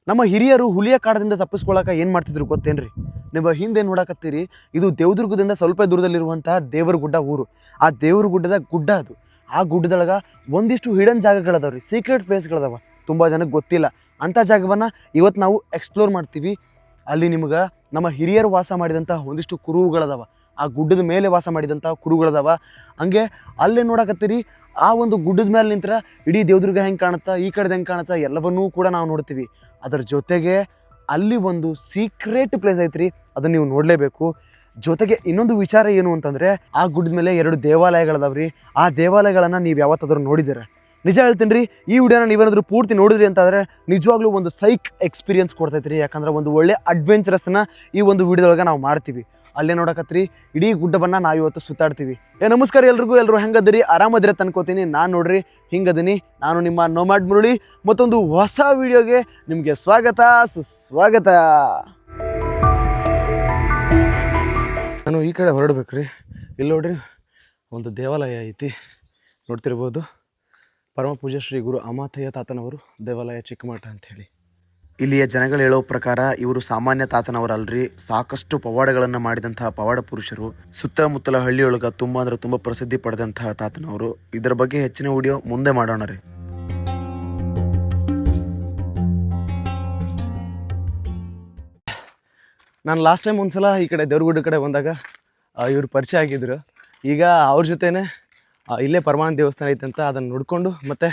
ನಮ್ಮ ಹಿರಿಯರು ಹುಲಿಯ ಕಾಡದಿಂದ ತಪ್ಪಿಸ್ಕೊಳ್ಳೋಕೆ ಏನು ಮಾಡ್ತಿದ್ರು ಗೊತ್ತೇನ್ರಿ? ನೀವು ಹಿಂದೆ ನೋಡಕತ್ತೀರಿ, ಇದು ದೇವದುರ್ಗದಿಂದ ಸ್ವಲ್ಪ ದೂರದಲ್ಲಿರುವಂತಹ ದೇವರಗುಡ್ಡ ಊರು. ಆ ದೇವರಗುಡ್ಡದ ಗುಡ್ಡ ಅದು. ಆ ಗುಡ್ಡದೊಳಗೆ ಒಂದಿಷ್ಟು ಹಿಡನ್ ಜಾಗಗಳದಾವ ರೀ, ಸೀಕ್ರೆಟ್ ಪ್ಲೇಸ್ಗಳದಾವ. ತುಂಬ ಜನಕ್ಕೆ ಗೊತ್ತಿಲ್ಲ. ಅಂಥ ಜಾಗವನ್ನು ಇವತ್ತು ನಾವು ಎಕ್ಸ್ಪ್ಲೋರ್ ಮಾಡ್ತೀವಿ. ಅಲ್ಲಿ ನಿಮ್ಗೆ ನಮ್ಮ ಹಿರಿಯರು ವಾಸ ಮಾಡಿದಂಥ ಒಂದಿಷ್ಟು ಕುರುಹುಗಳದಾವ, ಆ ಗುಡ್ಡದ ಮೇಲೆ ವಾಸ ಮಾಡಿದಂಥ ಕುರುಹುಗಳದಾವ. ಹಂಗೆ ಅಲ್ಲೇ ನೋಡಕತ್ತೀರಿ, ಆ ಒಂದು ಗುಡ್ಡದ ಮೇಲೆ ನಿಂತರ ಇಡೀ ದೇವದುರ್ಗ ಹೆಂಗೆ ಕಾಣುತ್ತಾ, ಈ ಕಡೆ ಹೆಂಗೆ ಕಾಣುತ್ತಾ ಎಲ್ಲವನ್ನೂ ಕೂಡ ನಾವು ನೋಡ್ತೀವಿ. ಅದರ ಜೊತೆಗೆ ಅಲ್ಲಿ ಒಂದು ಸೀಕ್ರೆಟ್ ಪ್ಲೇಸ್ ಐತ್ರಿ, ಅದನ್ನು ನೀವು ನೋಡಲೇಬೇಕು. ಜೊತೆಗೆ ಇನ್ನೊಂದು ವಿಚಾರ ಏನು ಅಂತಂದರೆ, ಆ ಗುಡ್ಡದ ಮೇಲೆ 2 ದೇವಾಲಯಗಳದಾವ್ರಿ. ಆ ದೇವಾಲಯಗಳನ್ನು ನೀವು ಯಾವತ್ತಾದ್ರೂ ನೋಡಿದ್ದೀರ? ನಿಜ ಹೇಳ್ತೀನಿ ರೀ, ಈ ವಿಡಿಯೋನ ನೀವೇನಾದರೂ ಪೂರ್ತಿ ನೋಡಿದ್ರಿ ಅಂತಂದರೆ ನಿಜವಾಗ್ಲೂ ಒಂದು ಸೈಕ್ ಎಕ್ಸ್ಪೀರಿಯನ್ಸ್ ಕೊಡ್ತೈತೆ ರೀ. ಯಾಕಂದ್ರೆ ಒಂದು ಒಳ್ಳೆ ಅಡ್ವೆಂಚರಸ್ನ ಈ ಒಂದು ವಿಡಿಯೋದೊಳಗೆ ನಾವು ಮಾಡ್ತೀವಿ. ಅಲ್ಲೇ ನೋಡಕತ್ರಿ, ಇಡೀ ಗುಡ್ಡವನ್ನು ನಾವು ಇವತ್ತು ಸುತ್ತಾಡ್ತೀವಿ. ನಮಸ್ಕಾರ ಎಲ್ರಿಗೂ. ಎಲ್ಲರೂ ಹೆಂಗದಿರಿ? ಆರಾಮದಿರ ಅನ್ಕೋತೀನಿ. ನಾನು ನೋಡ್ರಿ ಹಿಂಗದೀನಿ. ನಾನು ನಿಮ್ಮ ನೋಮ್ಯಾಡ್ ಮುರಳಿ. ಮತ್ತೊಂದು ಹೊಸ ವಿಡಿಯೋಗೆ ನಿಮಗೆ ಸ್ವಾಗತ, ಸುಸ್ವಾಗತ. ನಾನು ಈ ಕಡೆ ಹೊರಡ್ಬೇಕ್ರಿ. ಇಲ್ಲಿ ನೋಡ್ರಿ, ಒಂದು ದೇವಾಲಯ ಐತಿ, ನೋಡ್ತಿರ್ಬೋದು. ಪರಮ ಪೂಜ್ಯ ಶ್ರೀ ಗುರು ಅಮಾತಯ್ಯ ತಾತನವರು ದೇವಾಲಯ ಚಿಕ್ಕಮಠ ಅಂಥೇಳಿ. ಇಲ್ಲಿಯ ಜನಗಳು ಹೇಳೋ ಪ್ರಕಾರ ಇವರು ಸಾಮಾನ್ಯ ತಾತನವರಲ್ರಿ, ಸಾಕಷ್ಟು ಪವಾಡಗಳನ್ನು ಮಾಡಿದಂತಹ ಪವಾಡ ಪುರುಷರು. ಸುತ್ತಮುತ್ತಲ ಹಳ್ಳಿಯೊಳಗೆ ತುಂಬ ಅಂದರೆ ತುಂಬ ಪ್ರಸಿದ್ಧಿ ಪಡೆದಂತಹ ತಾತನವರು. ಇದರ ಬಗ್ಗೆ ಹೆಚ್ಚಿನ ವಿಡಿಯೋ ಮುಂದೆ ಮಾಡೋಣ ರೀ. ನಾನು ಲಾಸ್ಟ್ ಟೈಮ್ ಒಂದ್ಸಲ ಈ ಕಡೆ ದೇವ್ರಗುಡ್ಡ ಕಡೆ ಬಂದಾಗ ಇವರು ಪರಿಚಯ ಆಗಿದ್ರು. ಈಗ ಅವ್ರ ಜೊತೆನೇ ಇಲ್ಲೇ ಪರಮಾನಂದ ದೇವಸ್ಥಾನ ಐತಂತ ಅದನ್ನು ನೋಡಿಕೊಂಡು ಮತ್ತೆ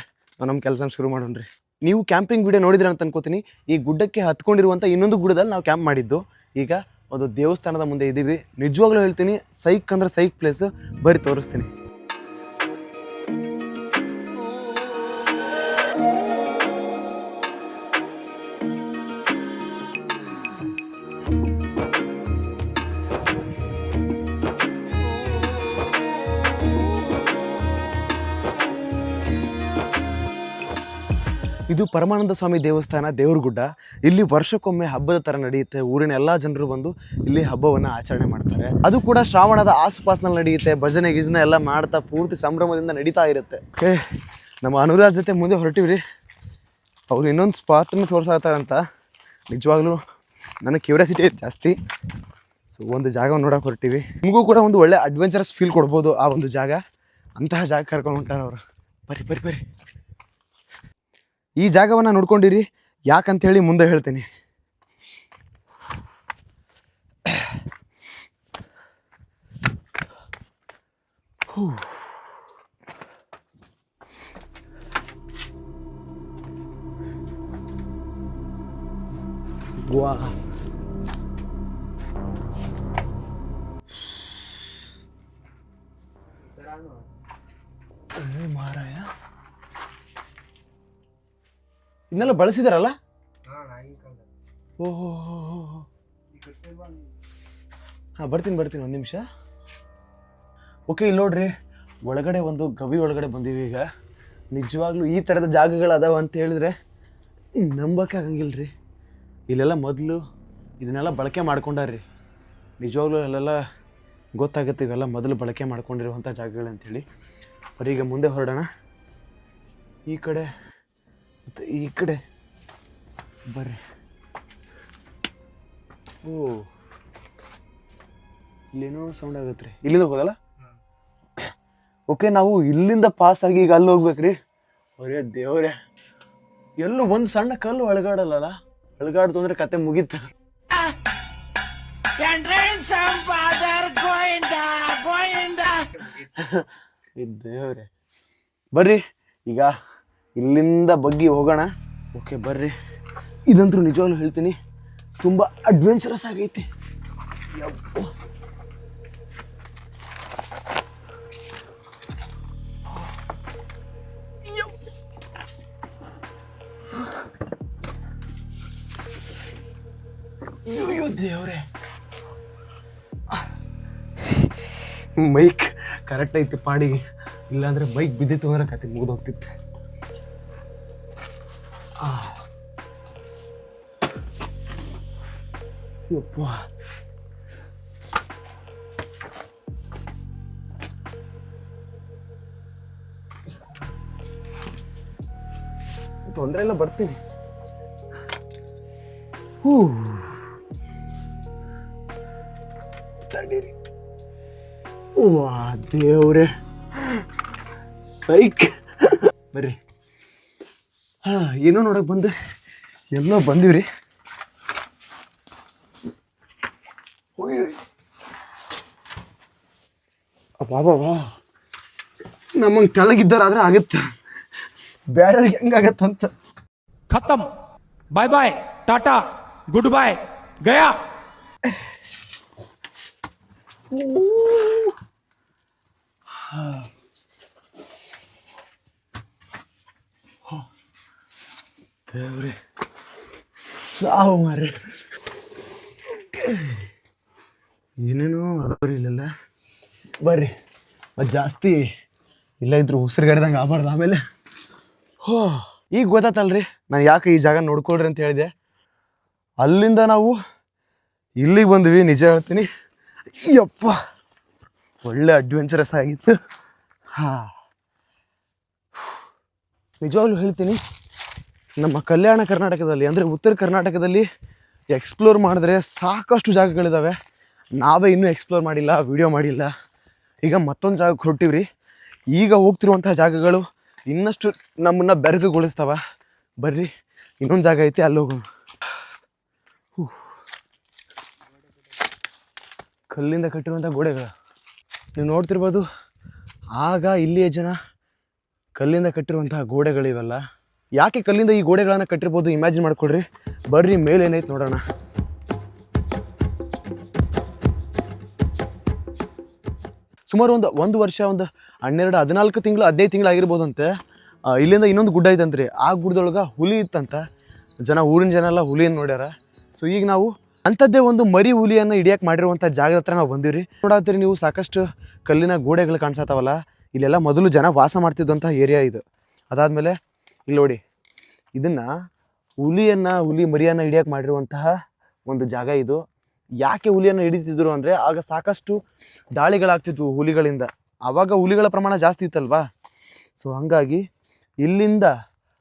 ನಮ್ಮ ಕೆಲಸ ಶುರು ಮಾಡೋಣ್ರಿ. ನೀವು ಕ್ಯಾಂಪಿಂಗ್ ವಿಡಿಯೋ ನೋಡಿದ್ರೆ ಅಂತ ಅನ್ಕೋತೀನಿ. ಈ ಗುಡ್ಡಕ್ಕೆ ಹತ್ಕೊಂಡಿರುವಂಥ ಇನ್ನೊಂದು ಗುಡ್ಡದಲ್ಲಿ ನಾವು ಕ್ಯಾಂಪ್ ಮಾಡಿದ್ದು. ಈಗ ಒಂದು ದೇವಸ್ಥಾನದ ಮುಂದೆ ಇದ್ದೀವಿ. ನಿಜವಾಗ್ಲೂ ಹೇಳ್ತೀನಿ, ಸೈಕ್ ಅಂದ್ರೆ ಸೈಕ್ ಪ್ಲೇಸು. ಬರೀ ತೋರಿಸ್ತೀನಿ. ಇದು ಪರಮಾನಂದ ಸ್ವಾಮಿ ದೇವಸ್ಥಾನ, ದೇವ್ರಗುಡ್ಡ. ಇಲ್ಲಿ ವರ್ಷಕ್ಕೊಮ್ಮೆ ಹಬ್ಬದ ಥರ ನಡೆಯುತ್ತೆ. ಊರಿನ ಎಲ್ಲ ಜನರು ಬಂದು ಇಲ್ಲಿ ಹಬ್ಬವನ್ನು ಆಚರಣೆ ಮಾಡ್ತಾರೆ. ಅದು ಕೂಡ ಶ್ರಾವಣದ ಆಸುಪಾಸಿನಲ್ಲಿ ನಡೆಯುತ್ತೆ. ಭಜನೆ ಗಿಜನೆ ಎಲ್ಲ ಮಾಡ್ತಾ ಪೂರ್ತಿ ಸಂಭ್ರಮದಿಂದ ನಡೀತಾ ಇರುತ್ತೆ. ಓಕೆ, ನಮ್ಮ ಅನುರಾಜ್ ಜೊತೆ ಮುಂದೆ ಹೊರಟಿವ್ರಿ. ಅವ್ರು ಇನ್ನೊಂದು ಸ್ಪಾಟನ್ನು ತೋರಿಸ್ತಾರಂತ. ನಿಜವಾಗ್ಲೂ ನನಗೆ ಕ್ಯೂರಿಯಾಸಿಟಿ ಜಾಸ್ತಿ. ಸೊ ಒಂದು ಜಾಗವನ್ನು ನೋಡೋಕೆ ಹೊರಟಿವಿ. ನಿಮಗೂ ಕೂಡ ಒಂದು ಒಳ್ಳೆ ಅಡ್ವೆಂಚರಸ್ ಫೀಲ್ ಕೊಡ್ಬೋದು ಆ ಒಂದು ಜಾಗ. ಅಂತಹ ಜಾಗ ಕರ್ಕೊಂಡು ಹೊಂಟಾರ ಅವರು. ಬರ್ರಿ ಬರ್ರಿ ಬರ್ರಿ. ಈ ಜಾಗವನ್ನು ನೋಡ್ಕೊಂಡಿರಿ, ಯಾಕಂತೇಳಿ ಮುಂದೆ ಹೇಳ್ತೀನಿ. ವಾ, ಮಾರಾಯ, ಇದನ್ನೆಲ್ಲ ಬಳಸಿದಾರಲ್ಲ? ಓಹೋ, ಹಾಂ ಬರ್ತೀನಿ ಒಂದು ನಿಮಿಷ. ಓಕೆ, ಇಲ್ಲಿ ನೋಡ್ರಿ, ಒಳಗಡೆ ಒಂದು ಗವಿ ಒಳಗಡೆ ಬಂದೀವಿ ಈಗ. ನಿಜವಾಗ್ಲೂ ಈ ಥರದ ಜಾಗಗಳದಾವ ಅಂತ ಹೇಳಿದ್ರೆ ನಂಬಕ್ಕೆ ಆಗಂಗಿಲ್ಲ ರೀ. ಇಲ್ಲೆಲ್ಲ ಮೊದಲು ಇದನ್ನೆಲ್ಲ ಬಳಕೆ ಮಾಡ್ಕೊಂಡಾರ್ರಿ. ನಿಜವಾಗ್ಲೂ ಅಲ್ಲೆಲ್ಲ ಗೊತ್ತಾಗುತ್ತೆ ಇವೆಲ್ಲ ಮೊದಲು ಬಳಕೆ ಮಾಡ್ಕೊಂಡಿರುವಂಥ ಜಾಗಗಳಂತೇಳಿ. ಈಗ ಮುಂದೆ ಹೊರಡೋಣ. ಈ ಕಡೆ ಮತ್ತು ಈ ಕಡೆ ಬರ್ರಿ. ಓ, ಇಲ್ಲೇನೋ ಸೌಂಡ್ ಆಗತ್ತೆ ರೀ. ಇಲ್ಲಿಂದ ಹೋಗೋದಲ್ಲ? ಓಕೆ, ನಾವು ಇಲ್ಲಿಂದ ಪಾಸ್ ಆಗಿ ಈಗ ಅಲ್ಲಿ ಹೋಗ್ಬೇಕ್ರಿ. ಅವರೇ ದೇವ್ರೆ, ಎಲ್ಲೂ ಒಂದು ಸಣ್ಣ ಕಲ್ಲು ಅಳಗಾಡಲ್ಲ. ಅಳಗಾಡ್ತು ಅಂದ್ರೆ ಕತೆ ಮುಗೀತು. ದೇವ್ರೆ, ಬರ್ರಿ ಈಗ ಇಲ್ಲಿಂದ ಬಗ್ಗಿ ಹೋಗೋಣ. ಓಕೆ ಬರ್ರಿ. ಇದಂತೂ ನಿಜವಾಗ್ಲೂ ಹೇಳ್ತೀನಿ, ತುಂಬ ಅಡ್ವೆಂಚರಸ್ ಆಗೈತಿ. ಯಪ್ಪ, ಅಯ್ಯೋ ದೇವ್ರೆ, ಮೈಕ್ ಕರೆಕ್ಟ್ ಐತಿ ಪಾಡಿಗೆ. ಇಲ್ಲಾಂದ್ರೆ ಬೈಕ್ ಬಿದ್ದಿತ್ತು ಅಂದ್ರೆ ಕತೆ ಮುಗಿದೋಗ್ತಿತ್ತು. ಯಪ್ಪ, ತೊಂದರೆ ಇಲ್ಲ, ಬರ್ತೀನಿ. ಹೂ ತಡೀರಿ. ವಾ ದೇವ್ರೆ, ಸೈಕ್. ಬರ್ರಿ. ಏನೋ ನೋಡಕ್ ಬಂದು ಎಲ್ಲೋ ಬಂದೀವ್ರಿ. ಅಬ್ಬಾ, ನಮ್ಮಂಗೆ ತೆಳಗಿದ್ದಾರಾದ್ರೆ ಆಗತ್ತೆ, ಬೇರೆಯವ್ರಿಗೆ ಹೆಂಗಾಗತ್ತಂತ. ಖತಮ್, ಬಾಯ್ ಬಾಯ್, ಟಾಟಾ, ಗುಡ್ ಬಾಯ್, ಗಯಾ. ದೇವ್ರೆ, ಸಾವು ಮಾರ್ರೆ. ಏನೇನೋ ಅದವ್ರಿ ಇಲ್ಲೆಲ್ಲ. ಬರ್ರಿ, ಅದು ಜಾಸ್ತಿ ಇಲ್ಲ ಇದ್ರು ಉಸಿರುಗಡ್ದಂಗೆ ಆಗ್ಬಾರ್ದು ಆಮೇಲೆ. ಈಗ ಗೊತ್ತಾತಲ್ರಿ ನಾನು ಯಾಕೆ ಈ ಜಾಗ ನೋಡ್ಕೊಳ್ರಿ ಅಂತ ಹೇಳಿದೆ. ಅಲ್ಲಿಂದ ನಾವು ಇಲ್ಲಿಗೆ ಬಂದ್ವಿ. ನಿಜ ಹೇಳ್ತೀನಿ, ಯಪ್ಪ ಒಳ್ಳೆ ಅಡ್ವೆಂಚರಸ್ ಆಗಿತ್ತು. ನಿಜವಾಗ್ಲೂ ಹೇಳ್ತೀನಿ, ನಮ್ಮ ಕಲ್ಯಾಣ ಕರ್ನಾಟಕದಲ್ಲಿ ಅಂದರೆ ಉತ್ತರ ಕರ್ನಾಟಕದಲ್ಲಿ ಎಕ್ಸ್ಪ್ಲೋರ್ ಮಾಡಿದ್ರೆ ಸಾಕಷ್ಟು ಜಾಗಗಳಿದ್ದಾವೆ. ನಾವೇ ಇನ್ನೂ ಎಕ್ಸ್ಪ್ಲೋರ್ ಮಾಡಿಲ್ಲ, ವಿಡಿಯೋ ಮಾಡಿಲ್ಲ. ಈಗ ಮತ್ತೊಂದು ಜಾಗಕ್ಕೆ ಹೊರಟಿವ್ರಿ. ಈಗ ಹೋಗ್ತಿರುವಂಥ ಜಾಗಗಳು ಇನ್ನಷ್ಟು ನಮ್ಮನ್ನು ಬೆರಗುಗೊಳಿಸ್ತಾವ. ಬರ್ರಿ, ಇನ್ನೊಂದು ಜಾಗ ಐತಿ, ಅಲ್ಲಿ ಹೋಗೋಣ. ಕಲ್ಲಿಂದ ಕಟ್ಟಿರುವಂಥ ಗೋಡೆಗಳು ನೀವು ನೋಡ್ತಿರ್ಬೋದು. ಆಗ ಇಲ್ಲಿಯ ಜನ ಕಲ್ಲಿಂದ ಕಟ್ಟಿರುವಂತಹ ಗೋಡೆಗಳಿವೆಲ್ಲ. ಯಾಕೆ ಕಲ್ಲಿಂದ ಈ ಗೋಡೆಗಳನ್ನು ಕಟ್ಟಿರ್ಬೋದು ಇಮ್ಯಾಜಿನ್ ಮಾಡ್ಕೊಡ್ರಿ. ಬರ್ರಿ, ಮೇಲೆ ಏನೈತೆ ನೋಡೋಣ. ಸುಮಾರು ಒಂದು ವರ್ಷ, ಒಂದು 12, 14 ತಿಂಗಳು, 15 ತಿಂಗಳು ಆಗಿರ್ಬೋದಂತೆ. ಇಲ್ಲಿಂದ ಇನ್ನೊಂದು ಗುಡ್ಡ ಐತಂತ್ರಿ. ಆ ಗುಡ್ಡದೊಳಗೆ ಹುಲಿ ಇತ್ತಂತ. ಊರಿನ ಜನ ಎಲ್ಲ ಹುಲಿಯನ್ನು ನೋಡ್ಯಾರ. ಸೊ ಈಗ ನಾವು ಅಂಥದ್ದೇ ಒಂದು ಮರಿ ಹುಲಿಯನ್ನು ಹಿಡಿಯಕ್ಕೆ ಮಾಡಿರುವಂಥ ಜಾಗದ ಹತ್ರ ನಾವು ಬಂದಿವ್ರಿ. ನೋಡತ್ತೀರಿ ನೀವು, ಸಾಕಷ್ಟು ಕಲ್ಲಿನ ಗೋಡೆಗಳು ಕಾಣಿಸತ್ತವಲ್ಲ. ಇಲ್ಲೆಲ್ಲ ಮೊದಲು ಜನ ವಾಸ ಮಾಡ್ತಿದ್ದಂಥ ಏರಿಯಾ ಇದು. ಅದಾದಮೇಲೆ ಇಲ್ಲಿ ನೋಡಿ, ಇದನ್ನು ಹುಲಿ ಮರಿಯನ್ನು ಹಿಡಿಯಕ್ಕೆ ಮಾಡಿರುವಂತಹ ಒಂದು ಜಾಗ ಇದು. ಯಾಕೆ ಹುಲಿಯನ್ನು ಹಿಡಿತಿದ್ರು ಅಂದರೆ ಆಗ ಸಾಕಷ್ಟು ದಾಳಿಗಳಾಗ್ತಿದ್ವು ಹುಲಿಗಳಿಂದ. ಆವಾಗ ಹುಲಿಗಳ ಪ್ರಮಾಣ ಜಾಸ್ತಿ ಇತ್ತಲ್ವಾ. ಸೊ ಹಾಗಾಗಿ ಇಲ್ಲಿಂದ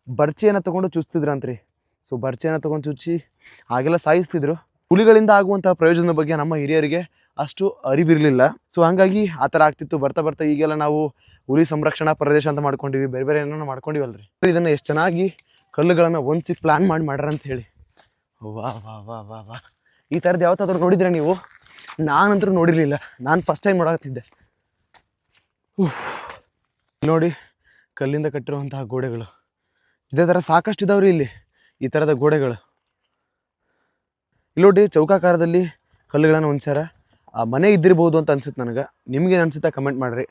ಬರ್ಚಿಯನ್ನು ತೊಗೊಂಡು ಚುಚ್ತಿದ್ರಂತ್ರಿ. ಸೊ ಬರ್ಚಿಯನ್ನು ತೊಗೊಂಡು ಚುಚ್ಚಿ ಹಾಗೆಲ್ಲ ಸಾಯಿಸ್ತಿದ್ರು. ಹುಲಿಗಳಿಂದ ಆಗುವಂಥ ಪ್ರಯೋಜನದ ಬಗ್ಗೆ ನಮ್ಮ ಹಿರಿಯರಿಗೆ ಅಷ್ಟು ಅರಿವಿರಲಿಲ್ಲ. ಸೊ ಹಾಗಾಗಿ ಆ ಥರ ಆಗ್ತಿತ್ತು. ಬರ್ತಾ ಬರ್ತಾ ಈಗೆಲ್ಲ ನಾವು ಹುಲಿ ಸಂರಕ್ಷಣಾ ಪ್ರದೇಶ ಅಂತ ಮಾಡ್ಕೊಂಡಿವಿ, ಬೇರೆ ಬೇರೆ ಏನೋ ಮಾಡ್ಕೊಂಡಿವಲ್ರಿ. ಇದನ್ನು ಎಷ್ಟು ಚೆನ್ನಾಗಿ ಕಲ್ಲುಗಳನ್ನು ಹೊಂದಿಸಿ ಪ್ಲ್ಯಾನ್ ಮಾಡ್ಯಾರ ಅಂತ ಹೇಳಿ. ವಾ ವಾ ವಾ ವಾ ವಾ ಈ ಥರದ್ದು ಯಾವತ್ತಾದ್ರೂ ನೋಡಿದ್ರೆ ನೀವು? ನಾನಂತರೂ ನೋಡಿರಲಿಲ್ಲ. ನಾನು ಫಸ್ಟ್ ಟೈಮ್ ನೋಡಾಕತ್ತಿದ್ದೆ. ನೋಡಿ, ಕಲ್ಲಿಂದ ಕಟ್ಟಿರುವಂತಹ ಗೋಡೆಗಳು ಇದೇ ಥರ ಸಾಕಷ್ಟು ಇದಾವ್ರಿ ಇಲ್ಲಿ, ಈ ಥರದ ಗೋಡೆಗಳು. ಇಲ್ಲಿ ನೋಡಿ, ಚೌಕಾಕಾರದಲ್ಲಿ ಕಲ್ಲುಗಳನ್ನು ಹೊಂದ್ಸ್ಯಾರ. ಆ ಮನೆ ಇದ್ದಿರ್ಬೋದು ಅಂತ ಅನ್ಸುತ್ತೆ ನನಗೆ. ನಿಮ್ಗೇನು ಅನ್ಸುತ್ತಾ ಕಮೆಂಟ್ ಮಾಡಿರಿ.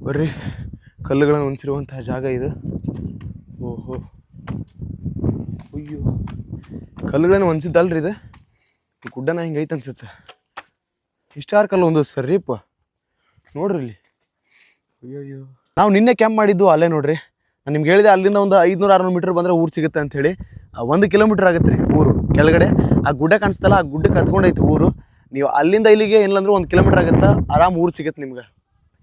ಬರ್ರಿ, ಕಲ್ಲುಗಳನ್ನು ಹೊಂದಿಸಿರುವಂತಹ ಜಾಗ ಇದು. ಓಹೋ, ಅಯ್ಯೋ, ಕಲ್ಲುಗಳನ್ನು ಹೊಂದಿಸಿದ್ದಲ್ರಿ ಇದು. ಗುಡ್ಡನ ಹಿಂಗೈತೆ ಅನ್ಸುತ್ತೆ. ಇಷ್ಟಾರು ಕಲ್ಲು ಒಂದು ಸರಿಪ್ಪ ನೋಡ್ರಿ ಇಲ್ಲಿ. ಅಯ್ಯೋ, ನಾವು ನಿನ್ನೆ ಕ್ಯಾಂಪ್ ಮಾಡಿದ್ದು ಅಲ್ಲೇ ನೋಡ್ರಿ. ನಾನು ನಿಮ್ಗೆ ಹೇಳಿದೆ, ಅಲ್ಲಿಂದ ಒಂದು 500-600 ಮೀಟ್ರ್ ಬಂದರೆ ಊರು ಸಿಗುತ್ತೆ ಅಂಥೇಳಿ. 1 ಕಿಲೋಮೀಟ್ರ್ ಆಗುತ್ತೆ ರೀ ಊರು ಕೆಳಗಡೆ. ಆ ಗುಡ್ಡ ಕಾಣಿಸ್ತಲ್ಲ, ಆ ಗುಡ್ಡಕ್ಕೆ ಹತ್ಕೊಂಡೈತಿ ಊರು. ನೀವು ಅಲ್ಲಿಂದ ಇಲ್ಲಿಗೆ ಏನಿಲ್ಲಂದ್ರೂ 1 ಕಿಲೋಮೀಟ್ರ್ ಆಗುತ್ತೆ, ಆರಾಮ್ ಊರು ಸಿಗುತ್ತೆ ನಿಮ್ಗೆ.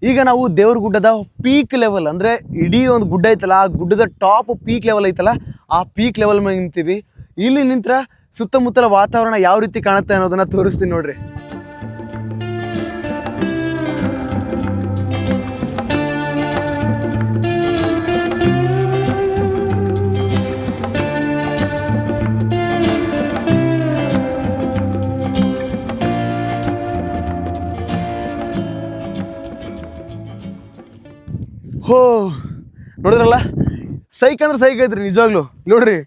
ಈಗ ನಾವು ದೇವ್ರ ಗುಡ್ಡದ ಪೀಕ್ ಲೆವೆಲ್, ಅಂದರೆ ಇಡೀ ಒಂದು ಗುಡ್ಡ ಐತಲ್ಲ, ಆ ಗುಡ್ಡದ ಟಾಪ್ ಪೀಕ್ ಲೆವೆಲ್ ಐತಲ್ಲ, ಆ ಪೀಕ್ ಲೆವೆಲ್ ಮೇಲೆ ನಿಂತೀವಿ. ಇಲ್ಲಿ ನಿಂತ್ರೆ ಸುತ್ತಮುತ್ತಲ ವಾತಾವರಣ ಯಾವ ರೀತಿ ಕಾಣುತ್ತೆ ಅನ್ನೋದನ್ನು ತೋರಿಸ್ತೀನಿ ನೋಡ್ರಿ. ಹೋ, ನೋಡಿದ್ರಲ್ಲ, ಸೈಕ್ ಅಂದ್ರೆ ಸೈಕ್ ಐತ್ರಿ ನಿಜವಾಗ್ಲು. ನೋಡ್ರಿ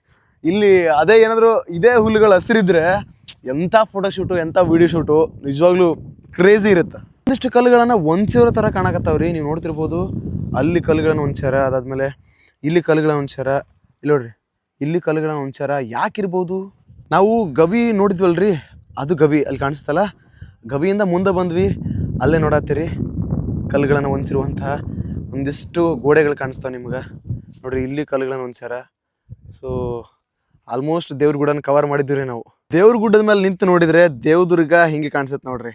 ಇಲ್ಲಿ ಅದೇ ಏನಾದ್ರು ಇದೇ ಹುಲ್ಲುಗಳು ಹಸಿರಿದ್ರೆ ಎಂಥ ಫೋಟೋಶೂಟು, ಎಂಥ ವಿಡಿಯೋ ಶೂಟು ನಿಜವಾಗ್ಲೂ ಕ್ರೇಜಿ ಇರುತ್ತೆ. ಒಂದಿಷ್ಟು ಕಲ್ಲುಗಳನ್ನು ಹೊಂದ್ಸಿರೋ ಥರ ಕಾಣಕತ್ತಾವ್ರಿ. ನೀವು ನೋಡ್ತಿರ್ಬೋದು, ಅಲ್ಲಿ ಕಲ್ಲುಗಳನ್ನು ಹೊಂದ್ಸ್ಯಾರ. ಅದಾದ್ಮೇಲೆ ಇಲ್ಲಿ ಕಲ್ಲುಗಳನ್ನು ಹೊಂದ್ಸ್ಯಾರ. ಇಲ್ಲಿ ನೋಡ್ರಿ, ಇಲ್ಲಿ ಕಲ್ಲುಗಳನ್ನು ಹೊಂದ್ಸ್ಯಾರ. ಯಾಕಿರ್ಬೋದು? ನಾವು ಗವಿ ನೋಡಿದ್ವಲ್ರಿ, ಅದು ಗವಿ ಅಲ್ಲಿ ಕಾಣಿಸ್ತಲ್ಲ. ಗವಿಯಿಂದ ಮುಂದೆ ಬಂದ್ವಿ, ಅಲ್ಲೇ ನೋಡತ್ತೀರಿ ಕಲ್ಲುಗಳನ್ನು ಹೊಂದಿಸಿರುವಂತಹ ಒಂದಿಷ್ಟು ಗೋಡೆಗಳು ಕಾಣಿಸ್ತಾವೆ ನಿಮ್ಗೆ. ನೋಡ್ರಿ, ಇಲ್ಲಿ ಕಲ್ಲುಗಳನ್ನು ಹೊಂದ್ಸ್ಯಾರ. ಸೊ ಆಲ್ಮೋಸ್ಟ್ ದೇವ್ರ ಗುಡ್ಡನ ಕವರ್ ಮಾಡಿದ್ವಿ ನಾವು. ದೇವ್ರ ಗುಡ್ಡದ ಮೇಲೆ ನಿಂತು ನೋಡಿದರೆ ದೇವದುರ್ಗ ಹಿಂಗೆ ಕಾಣಿಸುತ್ತೆ ನೋಡ್ರಿ.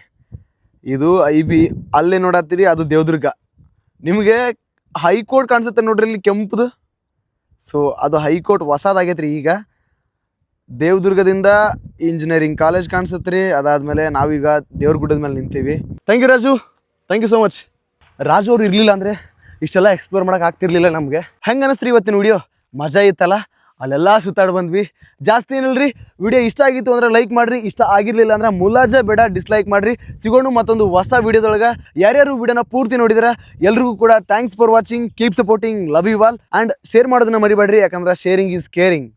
ಇದು IB, ಅಲ್ಲೇ ನೋಡತ್ತೀರಿ, ಅದು ದೇವದುರ್ಗ. ನಿಮಗೆ ಹೈಕೋರ್ಟ್ ಕಾಣಿಸುತ್ತೆ ನೋಡ್ರಿ ಇಲ್ಲಿ ಕೆಂಪುದು. ಸೊ ಅದು ಹೈಕೋರ್ಟ್ ಹೊಸದಾಗೈತ್ರಿ ಈಗ. ದೇವದುರ್ಗದಿಂದ ಇಂಜಿನಿಯರಿಂಗ್ ಕಾಲೇಜ್ ಕಾಣಿಸುತ್ತೆ ರೀ. ಅದಾದಮೇಲೆ ನಾವೀಗ ದೇವ್ರಗುಡ್ಡದ ಮೇಲೆ ನಿಂತೀವಿ. Thank you Raju, thank you so much. Raju ಅವ್ರು ಇರಲಿಲ್ಲ ಅಂದರೆ ಇಷ್ಟೆಲ್ಲ ಎಕ್ಸ್ಪ್ಲೋರ್ ಮಾಡೋಕೆ ಆಗ್ತಿರ್ಲಿಲ್ಲ ನಮಗೆ. ಹೆಂಗೆ ಅನ್ನಿಸ್ತ್ರಿ ಇವತ್ತಿನ ವಿಡಿಯೋ? ಮಜಾ ಇತ್ತಲ್ಲ, ಅಲ್ಲೆಲ್ಲ ಸುತ್ತಾಡಿ ಬಂದ್ವಿ. ಜಾಸ್ತಿ ಏನಿಲ್ಲರಿ, ವಿಡಿಯೋ ಇಷ್ಟ ಆಗಿತ್ತು ಅಂದರೆ ಲೈಕ್ ಮಾಡಿರಿ, ಇಷ್ಟ ಆಗಿರಲಿಲ್ಲ ಅಂದ್ರೆ ಮುಲಾಜೆ ಬೇಡ, ಡಿಸ್ಲೈಕ್ ಮಾಡಿರಿ. ಸಿಗೋಣ ಮತ್ತೊಂದು ಹೊಸ ವಿಡಿಯೋದೊಳಗೆ. ಯಾರ್ಯಾರು ವಿಡಿಯೋನ ಪೂರ್ತಿ ನೋಡಿದ್ರೆ ಎಲ್ರಿಗೂ ಕೂಡ thanks for watching, keep supporting, love you all and share ಮಾಡೋದನ್ನ ಮರಿಬೇಡ್ರಿ, ಯಾಕಂದ್ರೆ ಶೇರಿಂಗ್ ಈಸ್ ಕೇರಿಂಗ್.